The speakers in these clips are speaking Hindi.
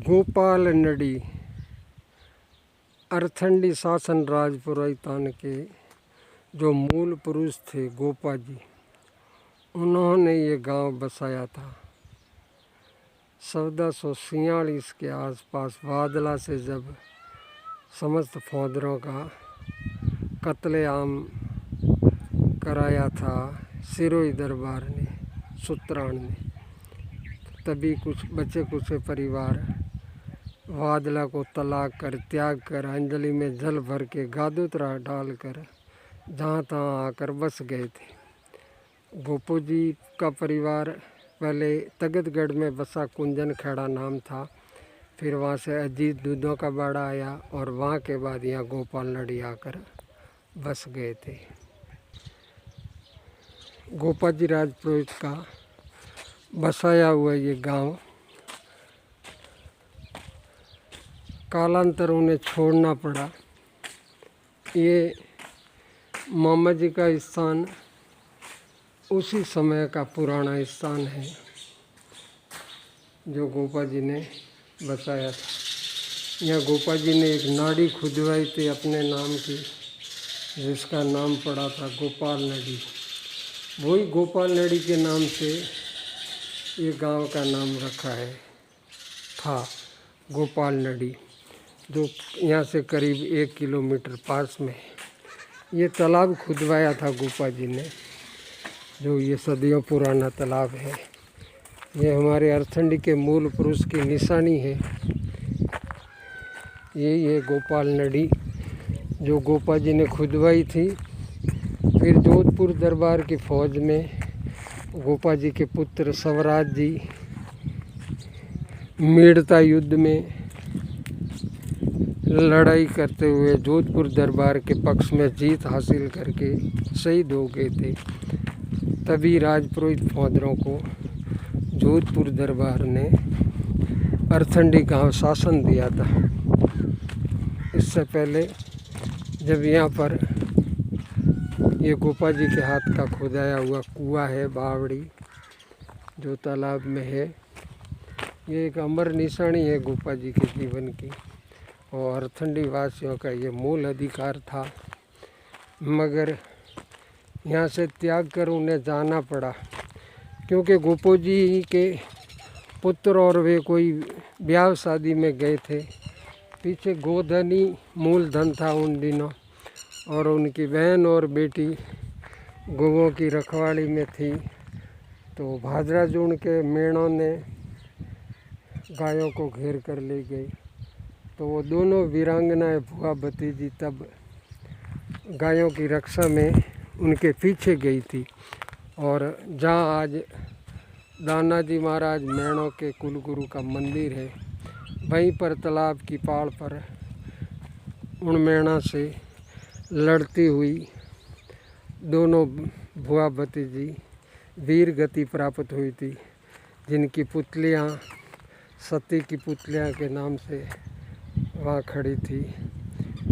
गोपाल नडी अरथंडी शासन राजपुरोहितान के जो मूल पुरुष थे गोपा जी, उन्होंने ये गांव बसाया था। 1446 के आसपास बादला से जब समस्त फौदरों का कत्लेआम कराया था सिरोही दरबार ने, सुत्राण ने, तभी कुछ बचे कुछ परिवार वादला को तलाक कर त्याग कर अंजलि में जल भर के गादूतरा डालकर जहाँ तहाँ आकर बस गए थे। गोपू जी का परिवार पहले तगतगढ़ में बसा, कुंजन खेड़ा नाम था। फिर वहाँ से अजीत दूधों का बाड़ा आया और वहाँ के बाद यहाँ गोपाल नडी आकर बस गए थे। गोपा जी राजपुरोहित का बसाया हुआ ये गांव कालांतर उन्हें छोड़ना पड़ा। ये मामा जी का स्थान उसी समय का पुराना स्थान है जो गोपा जी ने बसाया था। यहाँ गोपा जी ने एक नाड़ी खुदवाई थी अपने नाम की, जिसका नाम पड़ा था गोपाल नडी। वही गोपाल नडी के नाम से ये गांव का नाम रखा है, था गोपाल नडी, जो यहाँ से करीब 1 किलोमीटर पास में है। ये तालाब खुदवाया था गोपा जी ने, जो ये सदियों पुराना तालाब है। ये हमारे अरथंडी के मूल पुरुष की निशानी है। ये गोपाल नडी जो गोपा जी ने खुदवाई थी। फिर जोधपुर दरबार की फौज में गोपा जी के पुत्र स्वराज जी मेड़ता युद्ध में लड़ाई करते हुए जोधपुर दरबार के पक्ष में जीत हासिल करके शहीद हो गए थे। तभी राजपुरोहित फौदरों को जोधपुर दरबार ने अरथंडी गांव शासन दिया था। इससे पहले जब यहाँ पर ये गोपा जी के हाथ का खुदाया हुआ कुआं है बावड़ी, जो तालाब में है, ये एक अमर निशानी है गोपा जी के जीवन की। और अरथंडी वासियों का ये मूल अधिकार था, मगर यहाँ से त्याग कर उन्हें जाना पड़ा, क्योंकि गोपो जी के पुत्र और वे कोई ब्याह शादी में गए थे। पीछे गोधन ही मूलधन था उन दिनों, और उनकी बहन और बेटी गौओं की रखवाली में थी। तो भादरा जून के मेढ़ों ने गायों को घेर कर ले गई। तो वो दोनों वीरांगनाएं भुआ भतीजी तब गायों की रक्षा में उनके पीछे गई थी। और जहाँ आज दानाजी महाराज मेढ़ों के कुलगुरु का मंदिर है, वहीं पर तालाब की पाड़ पर उन मेढ़ों से लड़ती हुई दोनों भुआ भतीजी वीर गति प्राप्त हुई थी, जिनकी पुतलियाँ सती की पुतलियाँ के नाम से वहाँ खड़ी थी।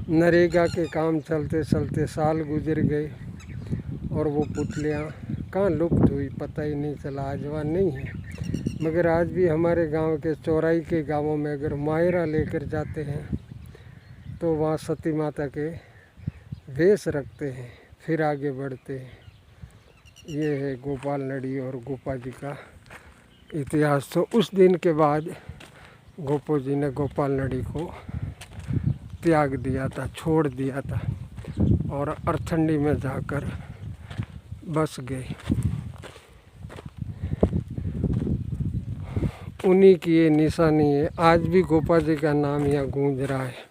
नरेगा के काम चलते चलते साल गुजर गए और वो पुतलियाँ कहाँ लुप्त हुई पता ही नहीं चला, आज वहाँ नहीं है। मगर आज भी हमारे गांव के चौराई के गांवों में अगर मायरा लेकर जाते हैं तो वहाँ सती माता के वेश रखते हैं, फिर आगे बढ़ते हैं। ये है गोपाल नडी और गोपा जी का इतिहास। तो उस दिन के बाद गोपो जी ने गोपाल नडी को त्याग दिया था, छोड़ दिया था और अरथंडी में जाकर बस गए। उन्हीं की ये निशानी है। आज भी गोपा जी का नाम यहाँ गूंज रहा है।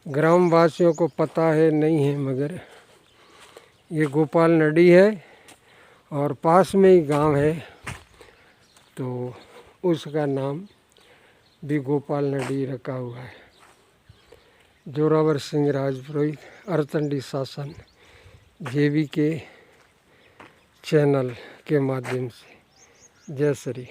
ग्रामवासियों को पता है नहीं है, मगर ये गोपाल नडी है और पास में ही गांव है, तो उसका नाम भी गोपाल नडी रखा हुआ है। जोरावर सिंह राजपुरोहित, अरथंडी शासन, JVK चैनल के माध्यम से। जय श्री।